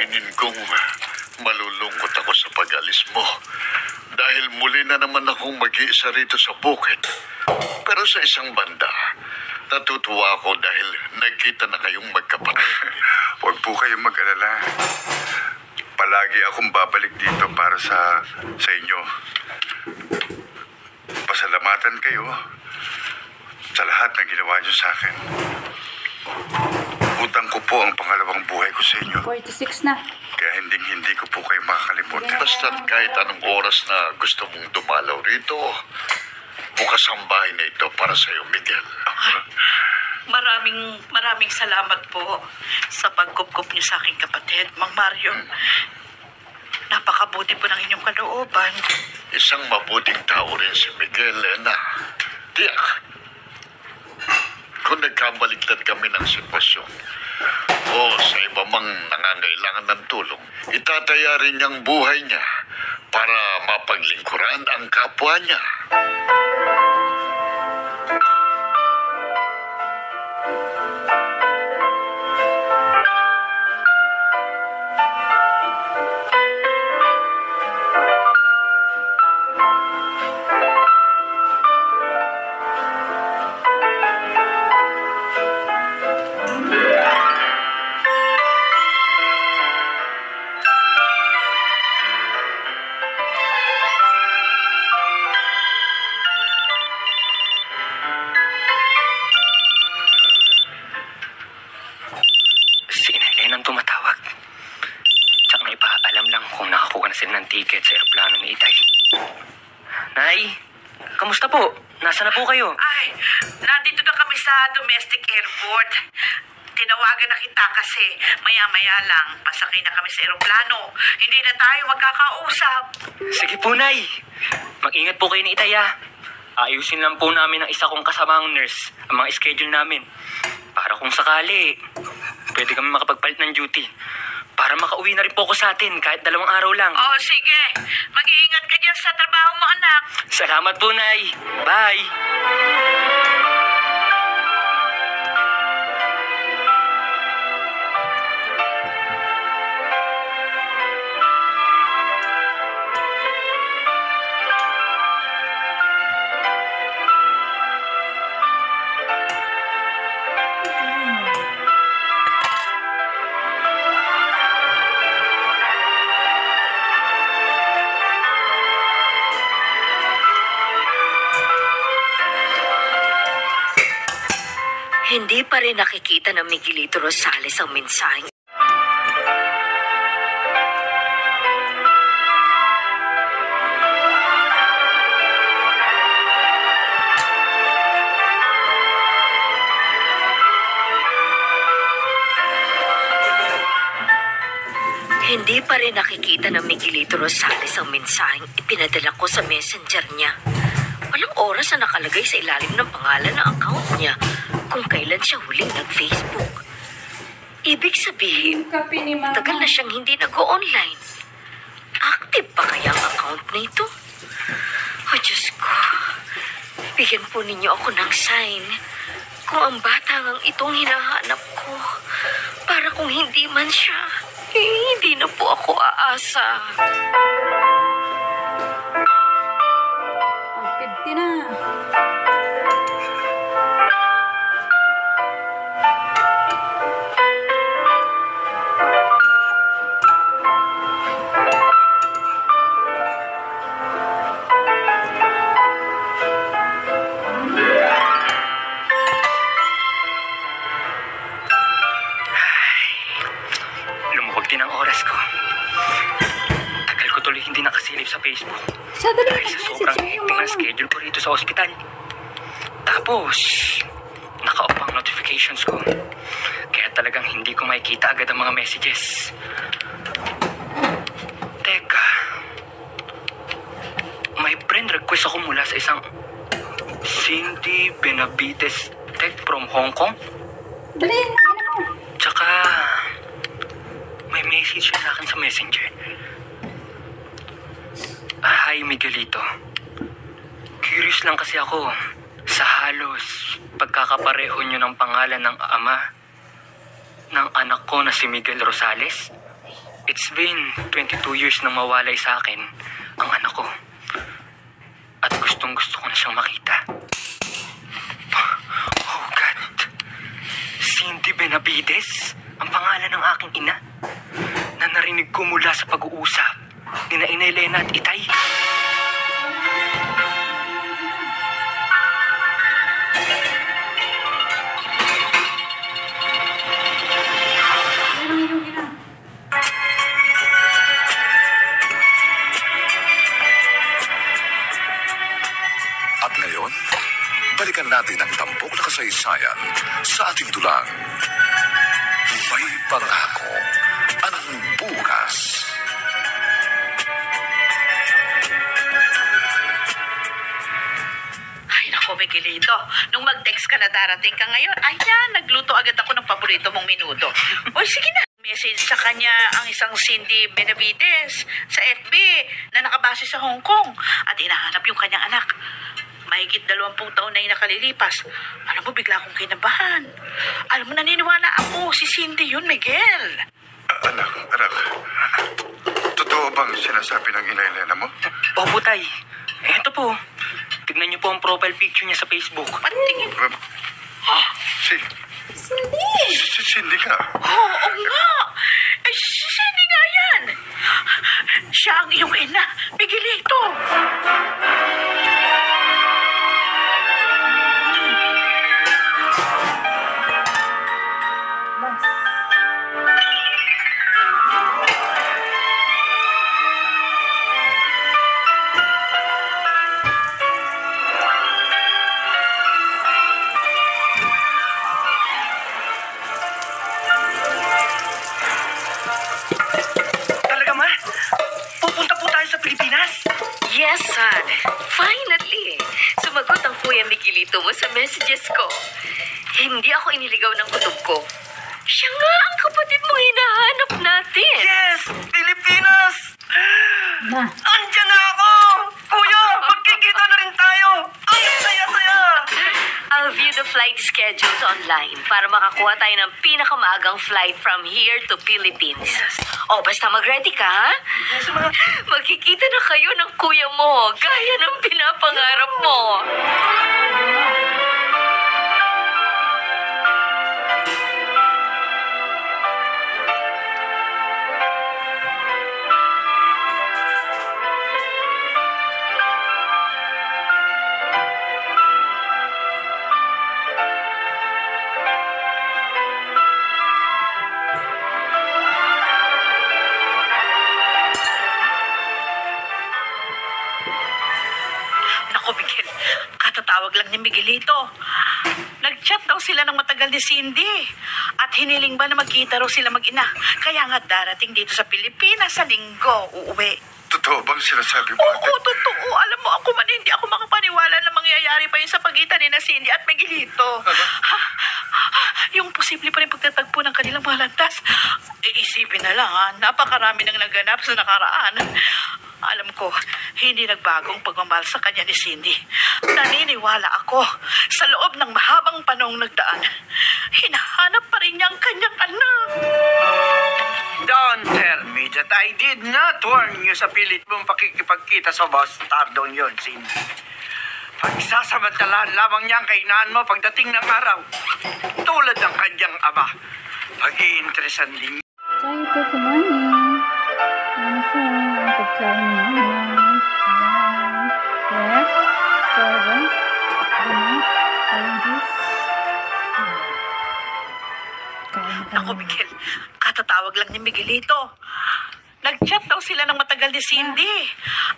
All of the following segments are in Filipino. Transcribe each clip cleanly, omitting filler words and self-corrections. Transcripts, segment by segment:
Aaminin kong malulungkot ako sa pag-alis mo. Dahil muli na naman akong mag-iisa rito sa bukid. Pero sa isang banda, natutuwa ako dahil nagkita na kayong magkapatid. Huwag po kayong mag-alala. Palagi akong babalik dito para sa inyo. Pasalamatan kayo sa lahat na ginawa niyo sa akin. Utang ko po ang pangalawang buhay ko sa inyo. 46 na. Kaya hindi ko po kayo makakalimutan. Basta't kahit anong oras na gusto mong dumalaw rito, bukas ang bahay na ito para sa iyo, Miguel. Maraming salamat po sa pagkupkup niyo sa aking kapatid, Mang Mario. Napakabuti po ng inyong kalooban. Isang mabuting tao rin si Miguel, Ena. Tiyak. Kung nagkabaligtad kami ng sitwasyon o sa iba mang nangangailangan ng tulong, itataya rin niyang buhay niya para mapaglingkuran ang kapwa niya. Ng ticket sa aeroplano ni Itay. Nay, kamusta po? Nasaan na po kayo? Ay, nandito na kami sa domestic airport. Tinawagan na kita kasi maya-maya lang pasakay na kami sa aeroplano. Hindi na tayo magkakausap. Sige po, Nay. Mag-ingat po kayo ni Itay, ha? Ayusin lang po namin ang isa kong kasamang nurse ang mga schedule namin. Para kung sakali, pwede kami makapagpalit ng duty. Para makauwi na rin po ako sa atin kahit 2 araw lang. Oh, sige. Mag-iingat ka dyan sa trabaho mo, anak. Salamat po, Nay. Bye. Hindi pa rin nakikita ng Miguelito Rosales ang mensaheng. Hindi pa rin nakikita ng Miguelito Rosales ang mensaheng ipinadala ko sa messenger niya. Walang oras na nakalagay sa ilalim ng pangalan ng account niya kung kailan siya huling nag-Facebook. Ibig sabihin, tagal na siyang hindi nag-o-online. Active pa kaya ang account na ito? Oh, Diyos ko. Bigyan po ninyo ako ng sign kung ang bata ngang itong hinahanap ko. Para kung hindi man siya, hindi na po ako aasa. Ang 50 na. Sa Facebook. Dali Dahil sa sobrang hectic na schedule ko rito sa ospital. Tapos, naka-off ang notifications ko. Kaya talagang hindi ko makikita agad ang mga messages. Teka. May friend request ako mula sa isang Cindy Benavides Tech from Hong Kong. Dali, Tsaka, may message siya sa akin sa messenger. Hi, Miguelito. Curious lang kasi ako sa halos pagkakapareho nyo ng pangalan ng ama ng anak ko na si Miguel Rosales. It's been 22 years nang mawalay sa akin ang anak ko. At gustong-gusto ko na siyang makita. Oh God! Cindy Benavides, ang pangalan ng aking ina, na narinig ko mula sa pag-uusap ni na Ina Elena at Itay. At ngayon, balikan natin ang tampok na kasaysayan sa ating dulang. May pangako ang bukas. Ay, naku, Miguelito. Nung mag-text ka na darating ka ngayon, ayan, nagluto agad ako ng paborito mong minuto. O, sige na. Message sa kanya ang isang Cindy Benavides sa FB na nakabase sa Hong Kong at hinahanap yung kanyang anak. Mahigit 20 taon na yung nakalilipas. Alam mo, bigla akong kinabahan. Alam mo, naniniwala ako, si Cindy yun, Miguel. Anak, totoo bang sinasabi ng Ina Elena mo? Opo, Tay. Eto po. Tignan niyo po ang profile picture niya sa Facebook. Patingin. Si Cindy ka? Oo nga. Eh, si Cindy nga yan. Siya ang iyong ina, Miguelito. Talaga, Ma? Pupunta po tayo sa Pilipinas? Yes, son. Finally! Sumagot ang Kuya Miguelito mo sa messages ko. Hindi ako iniligaw ng kutob ko. Siya nga ang kapatid mo hinahanap natin. Yes! Pilipinas! Ma, Andiyan na ako! Kuya, magkikita na rin tayo! Ang saya-saya! I'll view the flight schedules online para makakuha tayo ng pinakamaagang flight from here to Philippines. O, basta mag-ready ka, ha? Yes, Ma. Magkikita na kayo ng kuya mo, gaya ng pinapangarap mo. Naku, Miguel, katatawag lang ni Miguelito. Nag-chat daw sila ng matagal ni Cindy. At hiniling ba na magkita raw sila mag-ina. Kaya nga darating dito sa Pilipinas sa linggo, uuwi. Totoo bang sinasabi mo? Oo, totoo. Alam mo, ako man hindi ako makapaniwala na mangyayari pa yun sa pagitan ni na Cindy at Miguelito. Yung posible pa rin pagtatagpo ng kanilang mga landas. Isipin na lang, ha? Napakarami nang naganap sa nakaraan. Alam ko, hindi nagbagong pagmamahal sa kanya ni Cindy. Naniniwala ako, sa loob ng mahabang panahong nagdaan, hinahanap pa rin niya ang kanyang anak. Don't tell me that I did not warn you sa pilit mong pakikipagkita sa bastardong yon, Cindy. Pagsasamantalahan lamang niya ang kainaan mo pagdating ng araw. Tulad ng kanyang ama. Pag-iinteresan din tayo po kumain. Ano po ang pagkain namin? Ayan. Correct? Sorry. Ayan. Oranges. Kain na Naku, kami. Miguel, katatawag lang ni Miguelito. Nag-chat daw sila ng matagal ni Cindy.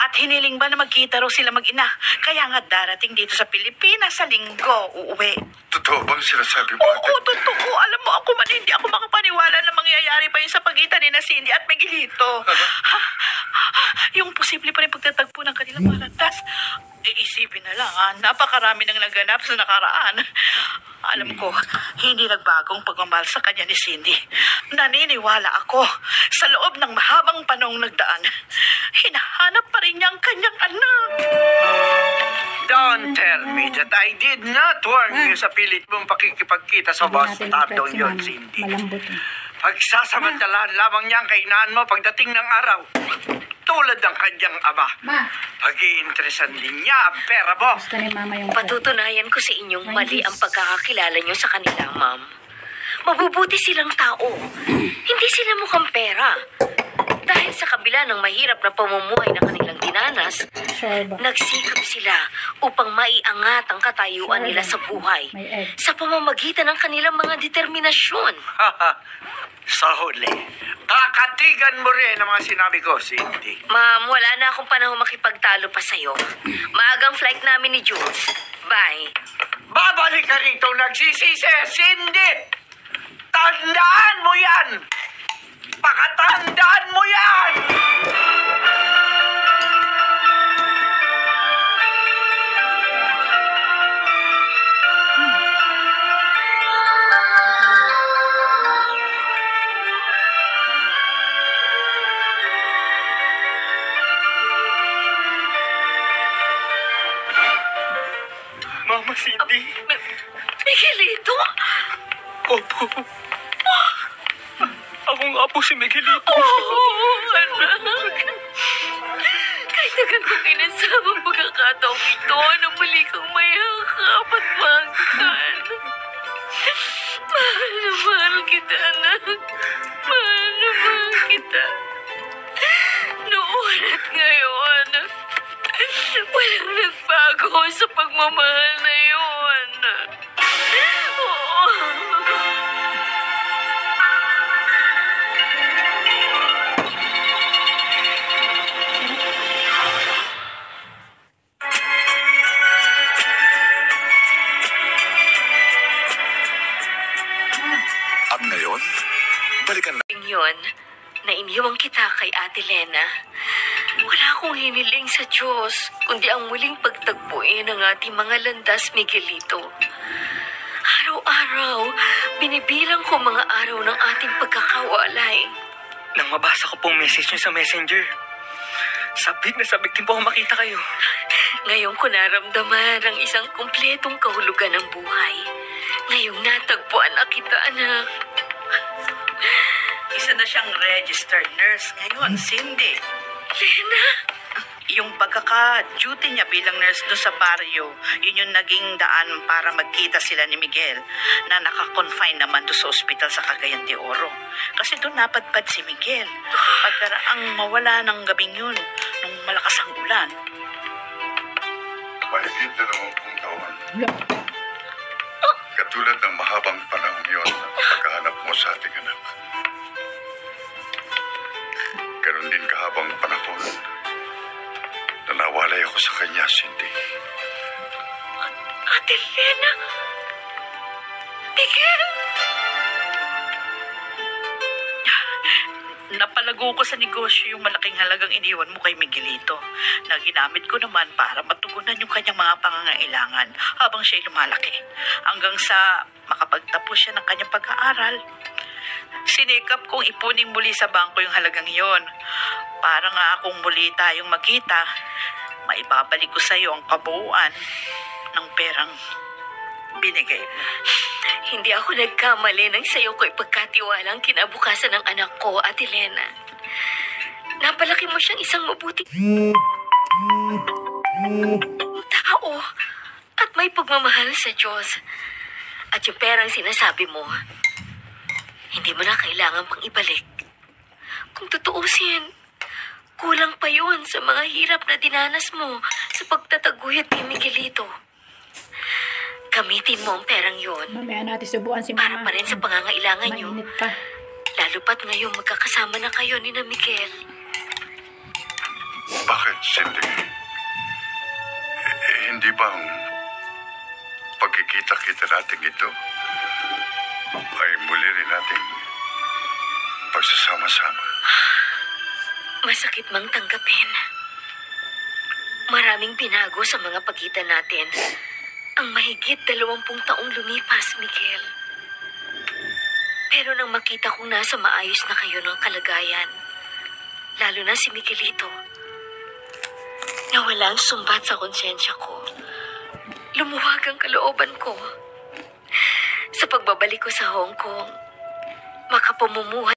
At hiniling ba na magkita raw sila mag-ina. Kaya nga darating dito sa Pilipinas sa linggo, uuwi. Totoo bang sinasabi mo? Oo, totoo. Alam mo, ako man hindi ako makapaniwala na mangyayari pa yun sa pagitan ni na Cindy at Miguelito. Yung posible pa rin pagtatagpo ng kanilang mga landas. Isipin na lang, ha? Napakarami nang naganap sa nakaraan. Alam ko, hindi nagbagong pagmamahal sa kanya ni Cindy. Naniniwala ako, sa loob ng mahabang panahong nagdaan, hinahanap pa rin niya ang kanyang anak. Don't tell me that I did not warn you sa pilit mong pakikipagkita sa Lagyan natin ng bastardong pretzel, yon, mami. Cindy. Malambot eh. Pagsasamantalahan lamang niya ang kahinaan mo pagdating ng araw. Tulad ng kanyang ama. Ma, Pag-iinteresan din niya ang pera mo. gusto ni mama yung Patutunayan ko sa inyong mali ang pagkakakilala niyo sa kanila, ma'am. Mabubuti silang tao. Hindi sila mukhang pera. Dahil sa kabila ng mahirap na pamumuhay na kanilang dinanas, Sure ba? nagsikap sila upang maiangat ang katayuan nila sa buhay May egg. sa pamamagitan ng kanilang mga determinasyon. Sa huli, kakatigan mo rin ang mga sinabi ko, Cindy. Ma'am, wala na akong panahon makipagtalo pa sa'yo. Maagang flight namin ni Jules. Bye. Babalik ka rito nagsisisi, Cindy! Tandaan mo yan! Pakatandaan mo yan! Mama Cindy. Miguelito? Opo. Ako nga po si Miguelito. Anak. Kahit tagal kong inasama ang pagkakataong ito na muli kang mayakap at magtan. Mahal na mahal kita, anak. Mahal na mahal kita. Noon at ngayon, walang nagbago sa pagmamahal na yun. Oo. At ngayon, balikan Yun, na iniwang kita kay Ate Lena. Wala akong hiniling sa Diyos, kundi ang muling pagtagpuin ng ating mga landas, Miguelito. Araw-araw, binibilang ko mga araw ng ating pagkakawalay. Nang mabasa ko pong message niyo sa messenger, sabik na sabik din po ako makita kayo. Ngayon ko naramdaman ang isang kumpletong kahulugan ng buhay. Ngayong natagpuan na kita, anak. Isa na siyang registered nurse ngayon, Cindy. Lena? Yung pagkaka-duty niya bilang nurse doon sa baryo, yun yung naging daan para magkita sila ni Miguel na naka-confine naman doon sa ospital sa Cagayan de Oro. Kasi doon napadpad si Miguel pagkaraang mawala ng gabing yun nung malakas ang ulan. Mahigit 20 taon. Katulad ng mahabang panahon yon ang pagkahanap mo sa ating anak. Ganon din kahabang panahon na nawalay ako sa kanya, Cindy. Ate Lena? Miguel? Napalago ko sa negosyo yung malaking halagang iniwan mo kay Miguelito na ginamit ko naman para matugunan yung kanyang mga pangangailangan habang siya'y lumalaki. Hanggang sa makapagtapos siya ng kanyang pag-aaral. Sinikap kong ipunin muli sa bangko yung halagang yon. Para nga akong muli tayong magkita, maibabalik ko sa iyo ang kabuuan ng perang binigay mo. Hindi ako nagkamali nang sa'yo ko ipagkatiwala ang kinabukasan ng anak ko, Ate Lena. Napalaki mo siyang isang mabuting tao at may pagmamahal sa Diyos. At yung perang sinasabi mo, hindi mo na kailangan pang ibalik. Kung tutuusin, kulang pa yun sa mga hirap na dinanas mo sa pagtataguyod ni Miguelito. Gamitin mo ang perang yun Mamaya natin subuan si para mama. pa rin sa pangangailangan niyo. Mainit pa. Lalo pat ngayong magkakasama na kayo ni na Miguel. Bakit, Cindy? Hindi ba ang pagkikita-kita natin ito ay muli rin nating pagsasama-sama? Masakit mang tanggapin. Maraming binago sa mga pagitan natin. Ang mahigit 20 taong lumipas, Miguel. Pero nang makita kong nasa maayos na kayo ng kalagayan, lalo na si Miguelito, nawala ang sumbat sa konsensya ko. Lumuwag ang kalooban ko. Sa pagbabalik ko sa Hong Kong, makapamumuhay